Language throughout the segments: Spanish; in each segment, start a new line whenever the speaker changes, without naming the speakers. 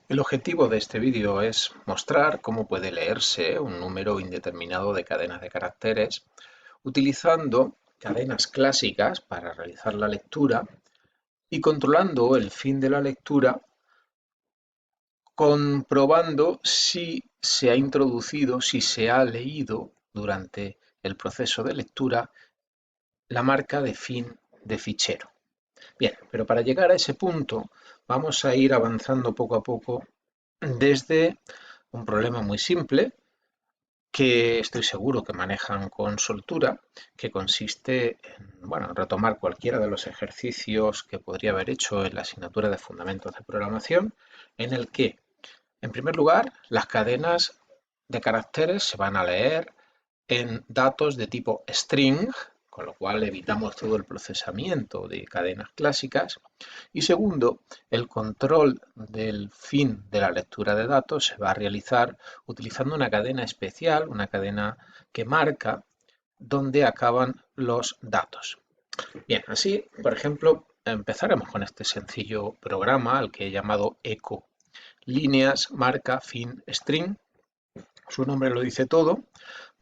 El objetivo de este vídeo es mostrar cómo puede leerse un número indeterminado de cadenas de caracteres utilizando cadenas clásicas para realizar la lectura y controlando el fin de la lectura, comprobando si se ha introducido, si se ha leído durante el proceso de lectura la marca de fin de fichero. Bien, pero para llegar a ese punto vamos a ir avanzando poco a poco desde un problema muy simple que estoy seguro que manejan con soltura, que consiste en, bueno, en retomar cualquiera de los ejercicios que podría haber hecho en la asignatura de Fundamentos de Programación, en el que, en primer lugar, las cadenas de caracteres se van a leer en datos de tipo string, con lo cual evitamos todo el procesamiento de cadenas clásicas. Y segundo, el control del fin de la lectura de datos se va a realizar utilizando una cadena especial, una cadena que marca dónde acaban los datos. Bien, así, por ejemplo, empezaremos con este sencillo programa al que he llamado echo. Líneas, marca, fin, string. Su nombre lo dice todo.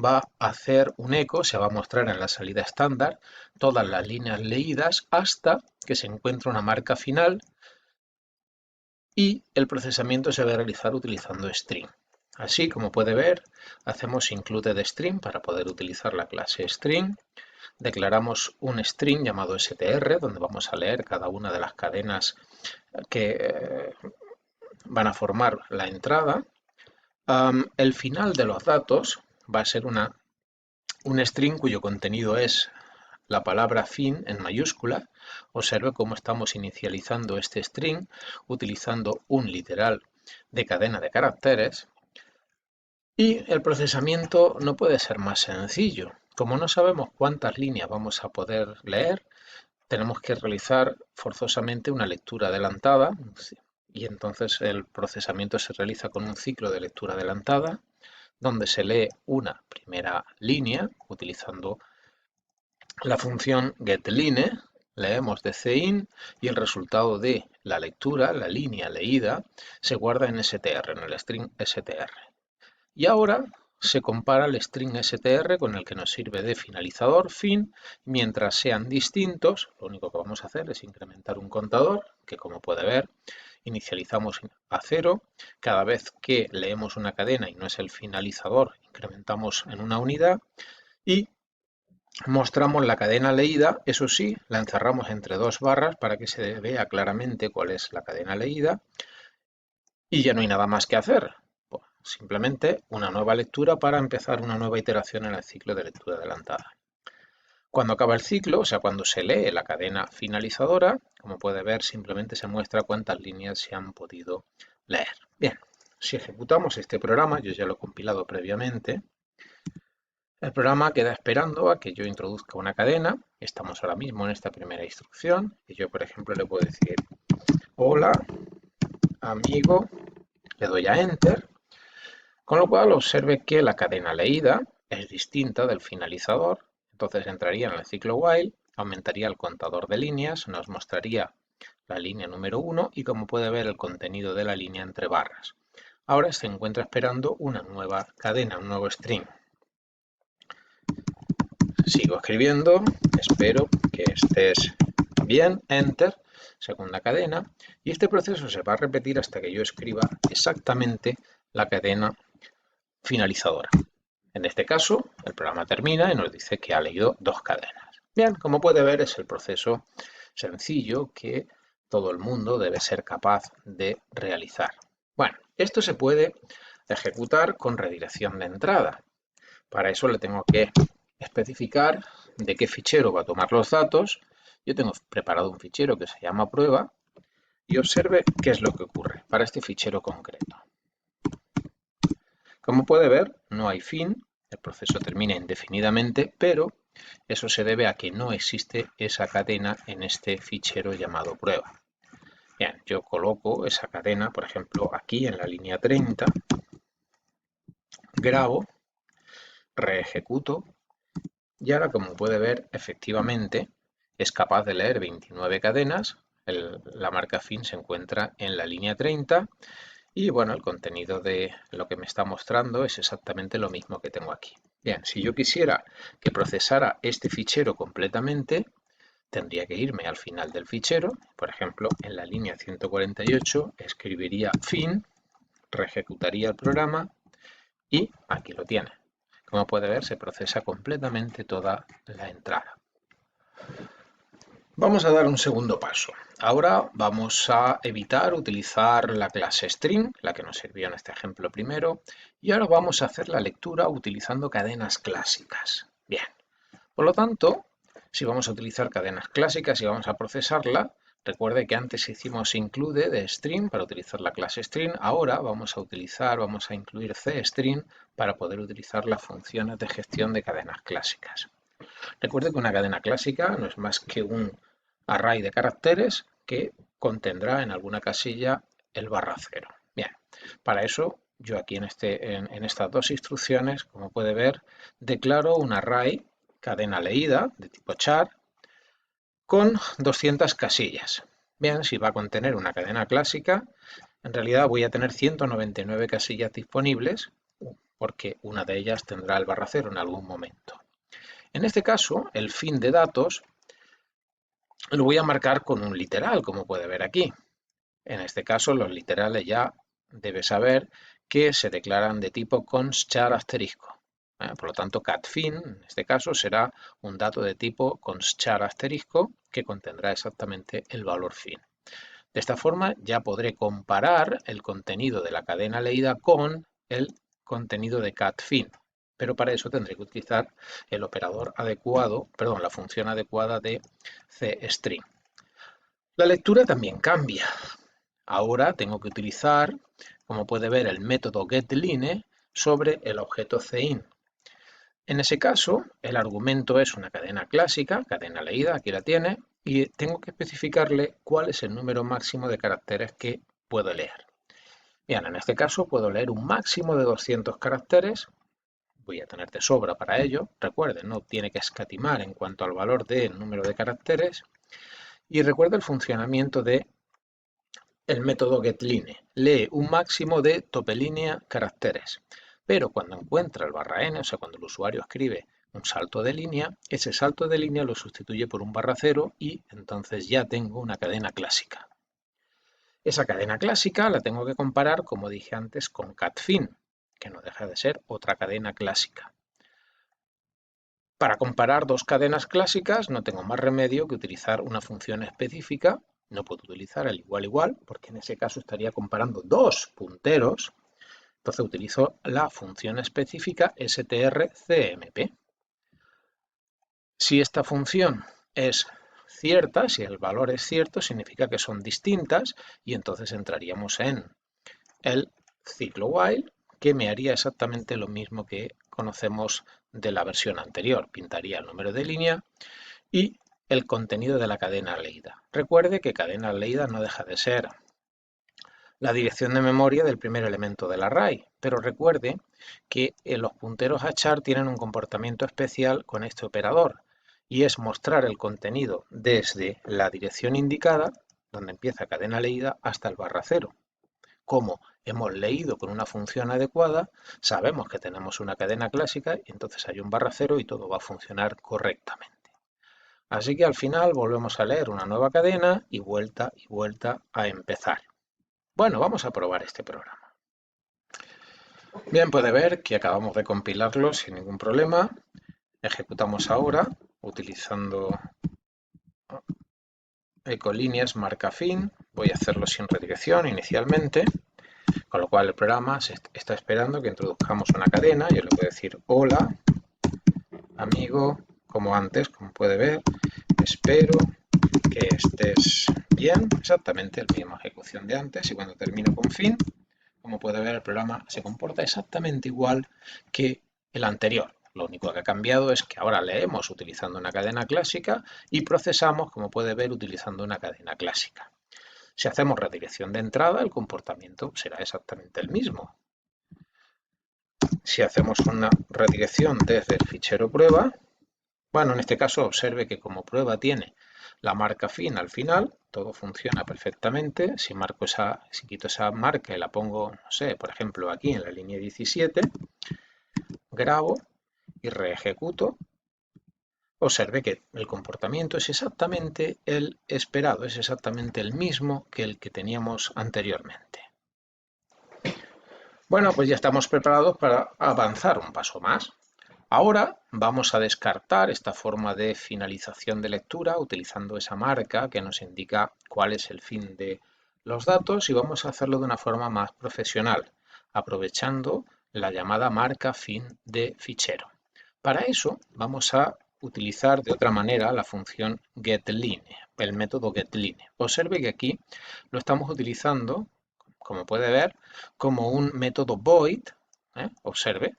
Va a hacer un eco, se va a mostrar en la salida estándar todas las líneas leídas hasta que se encuentre una marca final y el procesamiento se va a realizar utilizando string. Así como puede ver, hacemos includeString para poder utilizar la clase string. Declaramos un string llamado str, donde vamos a leer cada una de las cadenas que van a formar la entrada. El final de los datos va a ser un string cuyo contenido es la palabra fin en mayúscula. Observe cómo estamos inicializando este string utilizando un literal de cadena de caracteres. Y el procesamiento no puede ser más sencillo. Como no sabemos cuántas líneas vamos a poder leer, tenemos que realizar forzosamente una lectura adelantada, y entonces el procesamiento se realiza con un ciclo de lectura adelantada donde se lee una primera línea utilizando la función getLine. Leemos de cin y el resultado de la lectura, la línea leída, se guarda en str, en el string str. Y ahora se compara el string str con el que nos sirve de finalizador fin. Mientras sean distintos, lo único que vamos a hacer es incrementar un contador que, como puede ver, inicializamos a 0. Cada vez que leemos una cadena y no es el finalizador, incrementamos en una unidad y mostramos la cadena leída. Eso sí, la encerramos entre dos barras para que se vea claramente cuál es la cadena leída y ya no hay nada más que hacer. Pues simplemente una nueva lectura para empezar una nueva iteración en el ciclo de lectura adelantada. Cuando acaba el ciclo, o sea, cuando se lee la cadena finalizadora, como puede ver, simplemente se muestra cuántas líneas se han podido leer. Bien, si ejecutamos este programa, yo ya lo he compilado previamente, el programa queda esperando a que yo introduzca una cadena. Estamos ahora mismo en esta primera instrucción y yo, por ejemplo, le puedo decir hola, amigo, le doy a Enter, con lo cual observe que la cadena leída es distinta del finalizador. Entonces entraría en el ciclo while, aumentaría el contador de líneas, nos mostraría la línea número 1 y, como puede ver, el contenido de la línea entre barras. Ahora se encuentra esperando una nueva cadena, un nuevo string. Sigo escribiendo, espero que estés bien, Enter, segunda cadena, y este proceso se va a repetir hasta que yo escriba exactamente la cadena finalizadora. En este caso, el programa termina y nos dice que ha leído dos cadenas. Bien, como puede ver, es el proceso sencillo que todo el mundo debe ser capaz de realizar. Bueno, esto se puede ejecutar con redirección de entrada. Para eso le tengo que especificar de qué fichero va a tomar los datos. Yo tengo preparado un fichero que se llama prueba y observe qué es lo que ocurre para este fichero concreto. Como puede ver, no hay fin, el proceso termina indefinidamente, pero eso se debe a que no existe esa cadena en este fichero llamado prueba. Bien, yo coloco esa cadena, por ejemplo, aquí en la línea 30, grabo, reejecuto y ahora, como puede ver, efectivamente es capaz de leer 29 cadenas. La marca fin se encuentra en la línea 30 Y bueno, el contenido de lo que me está mostrando es exactamente lo mismo que tengo aquí. Bien, si yo quisiera que procesara este fichero completamente, tendría que irme al final del fichero. Por ejemplo, en la línea 148 escribiría fin, reejecutaría el programa y aquí lo tiene. Como puede ver, se procesa completamente toda la entrada. Vamos a dar un segundo paso. Ahora vamos a evitar utilizar la clase string, la que nos sirvió en este ejemplo primero, y ahora vamos a hacer la lectura utilizando cadenas clásicas. Bien, por lo tanto, si vamos a utilizar cadenas clásicas y vamos a procesarla, recuerde que antes hicimos include de string para utilizar la clase string, ahora vamos a incluir cstring para poder utilizar las funciones de gestión de cadenas clásicas. Recuerde que una cadena clásica no es más que un array de caracteres que contendrá en alguna casilla el ~0. Bien, para eso yo aquí en estas dos instrucciones, como puede ver, declaro un array cadena leída de tipo char con 200 casillas. Bien, si va a contener una cadena clásica, en realidad voy a tener 199 casillas disponibles porque una de ellas tendrá el ~0 en algún momento. En este caso, el fin de datos lo voy a marcar con un literal, como puede ver aquí. En este caso, los literales ya debe saber que se declaran de tipo const_char asterisco. Por lo tanto, cat_fin, en este caso, será un dato de tipo const_char asterisco que contendrá exactamente el valor fin. De esta forma ya podré comparar el contenido de la cadena leída con el contenido de cat_fin. Pero para eso tendré que utilizar el operador adecuado, perdón, la función adecuada de cstring. La lectura también cambia. Ahora tengo que utilizar, como puede ver, el método getLine sobre el objeto cin. En ese caso, el argumento es una cadena clásica, cadena leída, aquí la tiene, y tengo que especificarle cuál es el número máximo de caracteres que puedo leer. Bien, en este caso puedo leer un máximo de 200 caracteres. Voy a tener de sobra para ello. Recuerden, no tiene que escatimar en cuanto al valor del número de caracteres. Y recuerda el funcionamiento de el método getLine. Lee un máximo de topelínea caracteres. Pero cuando encuentra el ~n, o sea, cuando el usuario escribe un salto de línea, ese salto de línea lo sustituye por un ~0 y entonces ya tengo una cadena clásica. Esa cadena clásica la tengo que comparar, como dije antes, con cat_fin, que no deja de ser otra cadena clásica. Para comparar dos cadenas clásicas no tengo más remedio que utilizar una función específica. No puedo utilizar el igual, porque en ese caso estaría comparando dos punteros. Entonces utilizo la función específica strcmp. Si esta función es cierta, si el valor es cierto, significa que son distintas y entonces entraríamos en el ciclo while, que me haría exactamente lo mismo que conocemos de la versión anterior. Pintaría el número de línea y el contenido de la cadena leída. Recuerde que cadena leída no deja de ser la dirección de memoria del primer elemento del array, pero recuerde que los punteros a char tienen un comportamiento especial con este operador y es mostrar el contenido desde la dirección indicada, donde empieza cadena leída, hasta el ~0. Como hemos leído con una función adecuada, sabemos que tenemos una cadena clásica y entonces hay un ~0 y todo va a funcionar correctamente. Así que al final volvemos a leer una nueva cadena y vuelta a empezar. Bueno, vamos a probar este programa. Bien, puede ver que acabamos de compilarlo sin ningún problema. Ejecutamos ahora utilizando ecolíneas marca fin. Voy a hacerlo sin redirección inicialmente, con lo cual el programa está esperando que introduzcamos una cadena. Yo le voy a decir hola, amigo, como antes, como puede ver, espero que estés bien, exactamente la misma ejecución de antes, y cuando termino con fin, como puede ver, el programa se comporta exactamente igual que el anterior. Lo único que ha cambiado es que ahora leemos utilizando una cadena clásica y procesamos, como puede ver, utilizando una cadena clásica. Si hacemos redirección de entrada, el comportamiento será exactamente el mismo. Si hacemos una redirección desde el fichero prueba, bueno, en este caso observe que como prueba tiene la marca fin al final, todo funciona perfectamente. Si quito esa marca y la pongo, no sé, por ejemplo aquí en la línea 17, grabo y reejecuto, observe que el comportamiento es exactamente el esperado, es exactamente el mismo que el que teníamos anteriormente. Bueno, pues ya estamos preparados para avanzar un paso más. Ahora vamos a descartar esta forma de finalización de lectura utilizando esa marca que nos indica cuál es el fin de los datos y vamos a hacerlo de una forma más profesional, aprovechando la llamada marca fin de fichero. Para eso vamos a utilizar de otra manera la función getLine, el método getLine. Observe que aquí lo estamos utilizando, como puede ver, como un método void, observe,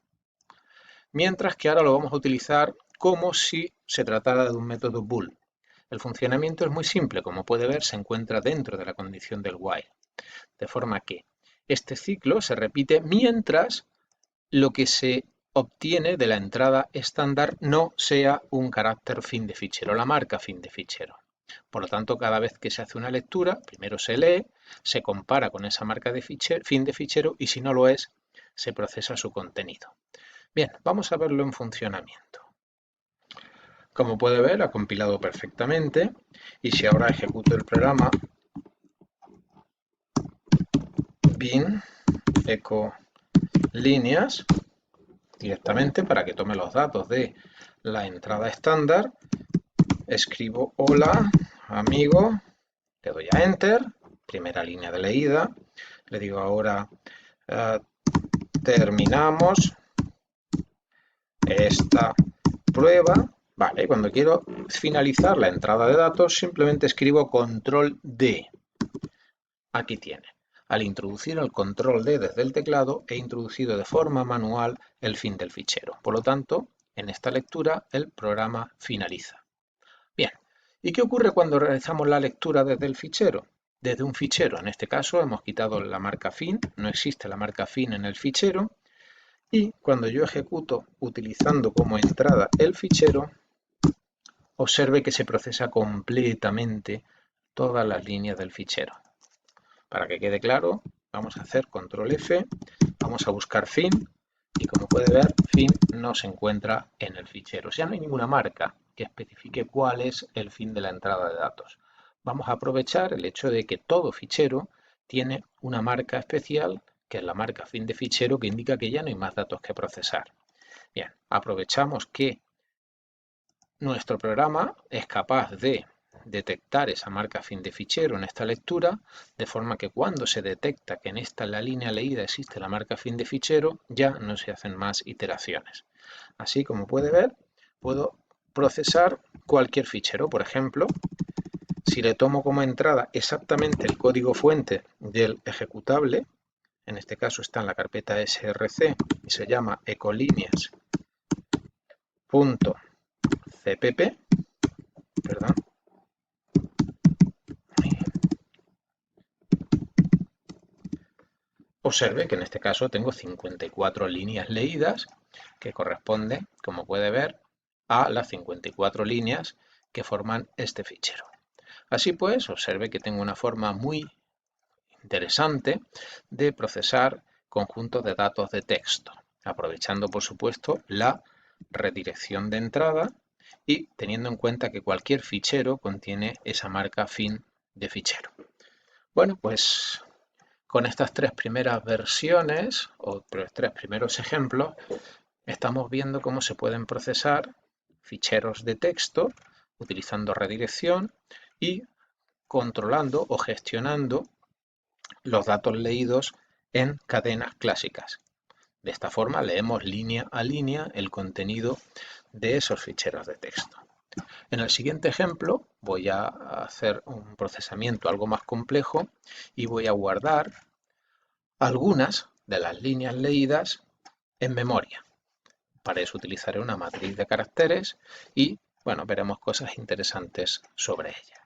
mientras que ahora lo vamos a utilizar como si se tratara de un método bool. El funcionamiento es muy simple, como puede ver se encuentra dentro de la condición del while, de forma que este ciclo se repite mientras lo que se obtiene de la entrada estándar no sea un carácter fin de fichero, la marca fin de fichero. Por lo tanto, cada vez que se hace una lectura, primero se lee, se compara con esa marca de fin de fichero y si no lo es, se procesa su contenido. Bien, vamos a verlo en funcionamiento. Como puede ver, ha compilado perfectamente y si ahora ejecuto el programa bin echo líneas directamente para que tome los datos de la entrada estándar, escribo hola amigo, le doy a enter, primera línea de leída, le digo ahora terminamos esta prueba. Vale, cuando quiero finalizar la entrada de datos simplemente escribo control D. Aquí tiene. Al introducir el control D desde el teclado he introducido de forma manual el fin del fichero. Por lo tanto, en esta lectura el programa finaliza. Bien, ¿y qué ocurre cuando realizamos la lectura desde el fichero? Desde un fichero, en este caso hemos quitado la marca fin, no existe la marca fin en el fichero, y cuando yo ejecuto utilizando como entrada el fichero, observe que se procesa completamente todas las líneas del fichero. Para que quede claro, vamos a hacer control F, vamos a buscar fin y como puede ver, fin no se encuentra en el fichero. O sea, no hay ninguna marca que especifique cuál es el fin de la entrada de datos. Vamos a aprovechar el hecho de que todo fichero tiene una marca especial, que es la marca fin de fichero, que indica que ya no hay más datos que procesar. Bien, aprovechamos que nuestro programa es capaz de detectar esa marca fin de fichero en esta lectura, de forma que cuando se detecta que en la línea leída existe la marca fin de fichero, ya no se hacen más iteraciones. Así como puede ver, puedo procesar cualquier fichero. Por ejemplo, si le tomo como entrada exactamente el código fuente del ejecutable, en este caso está en la carpeta src y se llama ecolíneas.cpp, perdón. Observe que en este caso tengo 54 líneas leídas que corresponden, como puede ver, a las 54 líneas que forman este fichero. Así pues, observe que tengo una forma muy interesante de procesar conjuntos de datos de texto, aprovechando por supuesto la redirección de entrada y teniendo en cuenta que cualquier fichero contiene esa marca fin de fichero. Bueno, pues con estas tres primeras versiones o los tres primeros ejemplos estamos viendo cómo se pueden procesar ficheros de texto utilizando redirección y controlando o gestionando los datos leídos en cadenas clásicas. De esta forma leemos línea a línea el contenido de esos ficheros de texto. En el siguiente ejemplo voy a hacer un procesamiento algo más complejo y voy a guardar algunas de las líneas leídas en memoria. Para eso utilizaré una matriz de caracteres y, bueno, veremos cosas interesantes sobre ella.